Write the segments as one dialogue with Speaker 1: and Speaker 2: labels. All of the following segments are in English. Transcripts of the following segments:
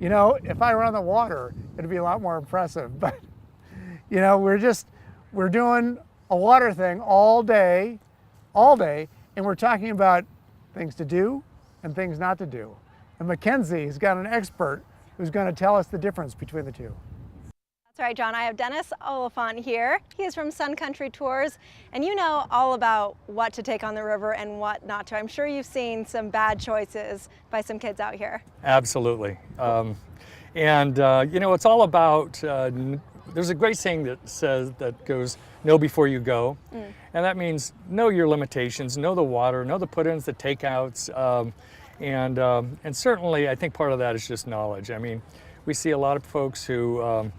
Speaker 1: You know, if I were on the water, it'd be a lot more impressive. But, you know, we're doing a water thing all day, and we're talking about things to do and things not to do. And Mackenzie's got an expert who's going to tell us the difference between the two.
Speaker 2: That's right, John. I have Dennis Oliphant here. He is from Sun Country Tours, and you know all about what to take on the river and what not to. I'm sure you've seen some bad choices by some kids out here.
Speaker 3: Absolutely. You know, it's all about, there's a great saying that goes, know before you go. And that means know your limitations, know the water, know the put-ins, the takeouts. And certainly I think part of that is just knowledge. I mean, we see a lot of folks who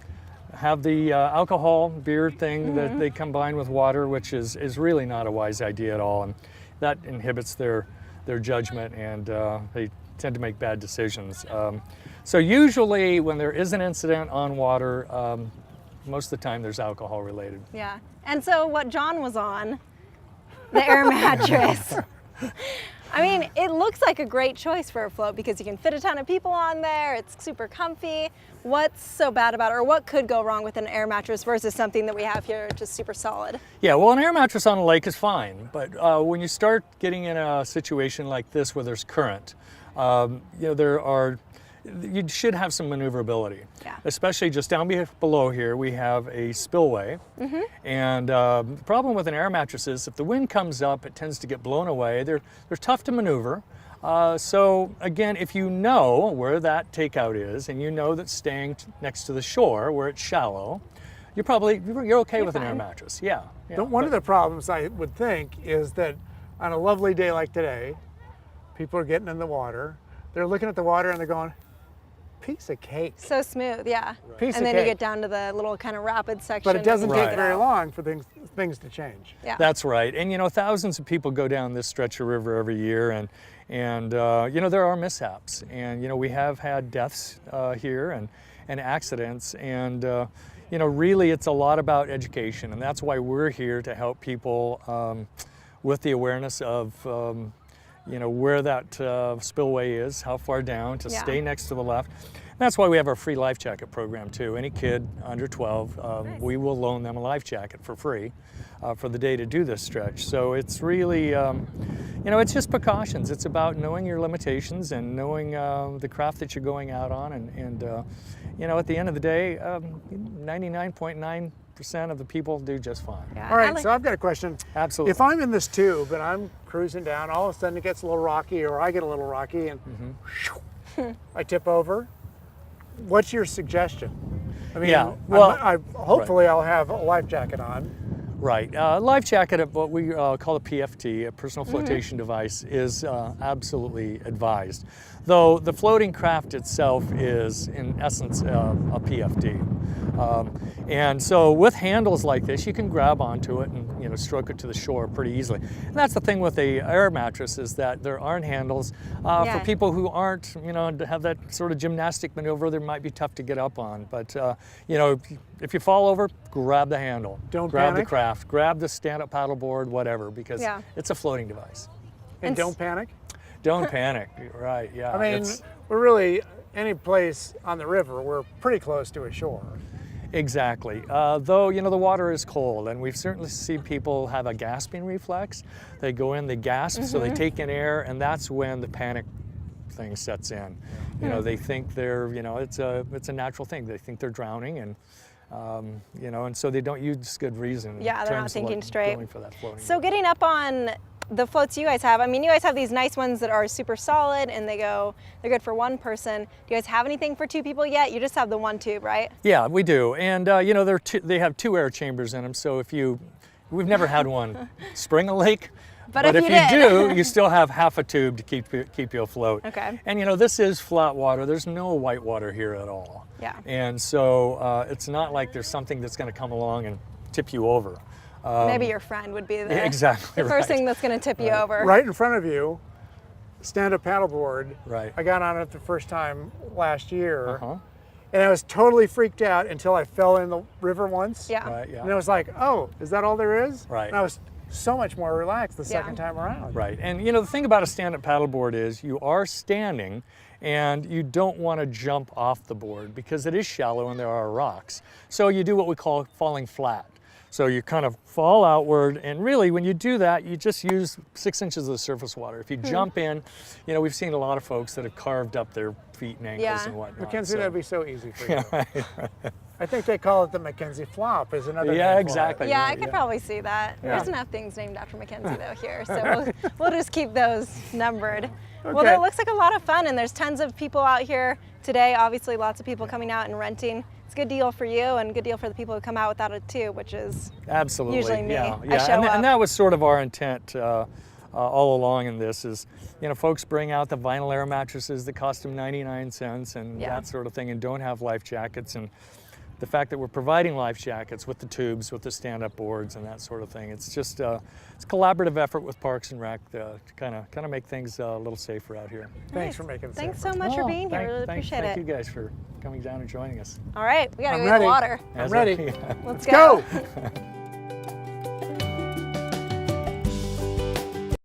Speaker 3: have the alcohol beer thing that they combine with water, which is really not a wise idea at all. And that inhibits their judgment, and they tend to make bad decisions. So usually when there is an incident on water, most of the time there's alcohol related.
Speaker 2: Yeah. And so what John was on, the air mattress. I mean, it looks like a great choice for a float because you can fit a ton of people on there. It's super comfy. What's so bad about it, or what could go wrong with an air mattress versus something that we have here, just super solid?
Speaker 3: Yeah, well, an air mattress on a lake is fine, but when you start getting in a situation like this where there's current, you know, you should have some maneuverability.
Speaker 2: Yeah.
Speaker 3: Especially just down below here, we have a spillway. And the problem with an air mattress is if the wind comes up, it tends to get blown away. They're tough to maneuver. So again, if you know where that takeout is, and you know that staying next to the shore where it's shallow, you're okay with an air mattress. Yeah.
Speaker 1: One of the problems I would think is that on a lovely day like today, people are getting in the water, they're looking at the water and they're going, piece of cake.
Speaker 2: So smooth, yeah.
Speaker 1: Piece
Speaker 2: and
Speaker 1: of
Speaker 2: then
Speaker 1: cake.
Speaker 2: you get down to the little kind of rapid section.
Speaker 1: But it doesn't
Speaker 2: and
Speaker 1: take very long for things to change.
Speaker 2: Yeah.
Speaker 3: That's right. And you know, thousands of people go down this stretch of river every year, and you know, there are mishaps, and you know, we have had deaths here and accidents, and you know, really it's a lot about education, and that's why we're here to help people with the awareness of you know, where that spillway is, how far down, to stay next to the left. And that's why we have our free life jacket program too. Any kid under 12, nice. We will loan them a life jacket for free for the day to do this stretch. So it's really, you know, it's just precautions. It's about knowing your limitations and knowing the craft that you're going out on, and you know, at the end of the day, 99.9% of the people do just fine.
Speaker 2: Yeah.
Speaker 1: All right, so I've got a question.
Speaker 3: Absolutely.
Speaker 1: If I'm in this tube and I'm cruising down, all of a sudden it gets a little rocky, or I get a little rocky, and I tip over, what's your suggestion? I mean,
Speaker 3: yeah, well,
Speaker 1: hopefully I'll have a life jacket on.
Speaker 3: Right. Life jacket, what we call a PFD, a personal flotation device, is absolutely advised. Though the floating craft itself is, in essence, a PFD. And so with handles like this, you can grab onto it and, you know, stroke it to the shore pretty easily. And that's the thing with the air mattress, is that there aren't handles for people who aren't, you know, to have that sort of gymnastic maneuver. They might be tough to get up on, but you know, if you fall over, grab the handle.
Speaker 1: Don't
Speaker 3: grab
Speaker 1: panic.
Speaker 3: the craft, grab the stand-up paddleboard, whatever, because it's a floating device.
Speaker 1: And don't panic?
Speaker 3: Don't panic, right, yeah.
Speaker 1: I mean, we're really, any place on the river, we're pretty close to a shore.
Speaker 3: Exactly. Though, you know, the water is cold, and we've certainly seen people have a gasping reflex. They go in, they gasp, so they take in air, and that's when the panic thing sets in. You know, they think they're, you know, it's a natural thing. They think they're drowning, and you know, and so they don't use good reason.
Speaker 2: Yeah, they're not thinking straight.
Speaker 3: Going for that floating.
Speaker 2: So getting up on the floats you guys have, I mean, you guys have these nice ones that are super solid and they're good for one person. Do you guys have anything for two people yet? You just have the one tube, right?
Speaker 3: Yeah, we do. And you know, they have 2 air chambers in them, so we've never had one spring a lake. But if you do, you still have half a tube to keep you afloat. Okay. And you know, this is flat water. There's no white water here at all.
Speaker 2: Yeah.
Speaker 3: And so it's not like there's something that's going to come along and tip you over.
Speaker 2: Maybe your friend would be the
Speaker 3: exactly
Speaker 2: first thing that's going to tip you over.
Speaker 1: Right in front of you, stand-up paddleboard.
Speaker 3: Right.
Speaker 1: I got on it the first time last year, and I was totally freaked out until I fell in the river once.
Speaker 2: Yeah.
Speaker 3: Right, yeah.
Speaker 1: And I was like, oh, is that all there is?
Speaker 3: Right.
Speaker 1: And I was so much more relaxed the
Speaker 2: Yeah.
Speaker 1: second time around.
Speaker 3: Right, and you know, the thing about a stand-up paddleboard is you are standing and you don't want to jump off the board because it is shallow and there are rocks. So you do what we call falling flat. So you kind of fall outward, and really when you do that, you just use 6 inches of the surface water. If you jump in, you know, we've seen a lot of folks that have carved up their feet and ankles
Speaker 2: Yeah.
Speaker 3: and whatnot.
Speaker 1: Mackenzie,
Speaker 3: so-
Speaker 1: that'd be so easy for you. I think they call it the Mackenzie flop is another
Speaker 3: Yeah,
Speaker 1: name for
Speaker 3: exactly.
Speaker 2: Yeah,
Speaker 3: right,
Speaker 2: I could probably see that.
Speaker 1: Yeah.
Speaker 2: There's enough things named after Mackenzie though here, so we'll just keep those numbered. Well,
Speaker 1: Okay.
Speaker 2: that looks like a lot of fun, and there's tons of people out here today. Obviously, lots of people coming out and renting. It's a good deal for you and a good deal for the people who come out without it too, which is
Speaker 3: Absolutely.
Speaker 2: usually me.
Speaker 3: Yeah,
Speaker 2: I
Speaker 3: yeah.
Speaker 2: show up.
Speaker 3: And that was sort of our intent all along in this is, you know, folks bring out the vinyl air mattresses that cost them 99 cents and
Speaker 2: Yeah.
Speaker 3: that sort of thing and don't have life jackets. And the fact that we're providing life jackets with the tubes, with the stand-up boards and that sort of thing, it's just it's a collaborative effort with Parks and Rec to kind of make things a little safer out here.
Speaker 1: Thanks for making it
Speaker 2: Thanks
Speaker 1: safer.
Speaker 2: so much for
Speaker 3: Oh,
Speaker 2: being here. I really appreciate
Speaker 3: thank
Speaker 2: it.
Speaker 3: you guys for coming down and joining us.
Speaker 2: All right, we gotta
Speaker 1: I'm
Speaker 2: go get
Speaker 1: ready.
Speaker 2: water.
Speaker 1: I'm ready.
Speaker 2: Let's
Speaker 1: go.
Speaker 2: go.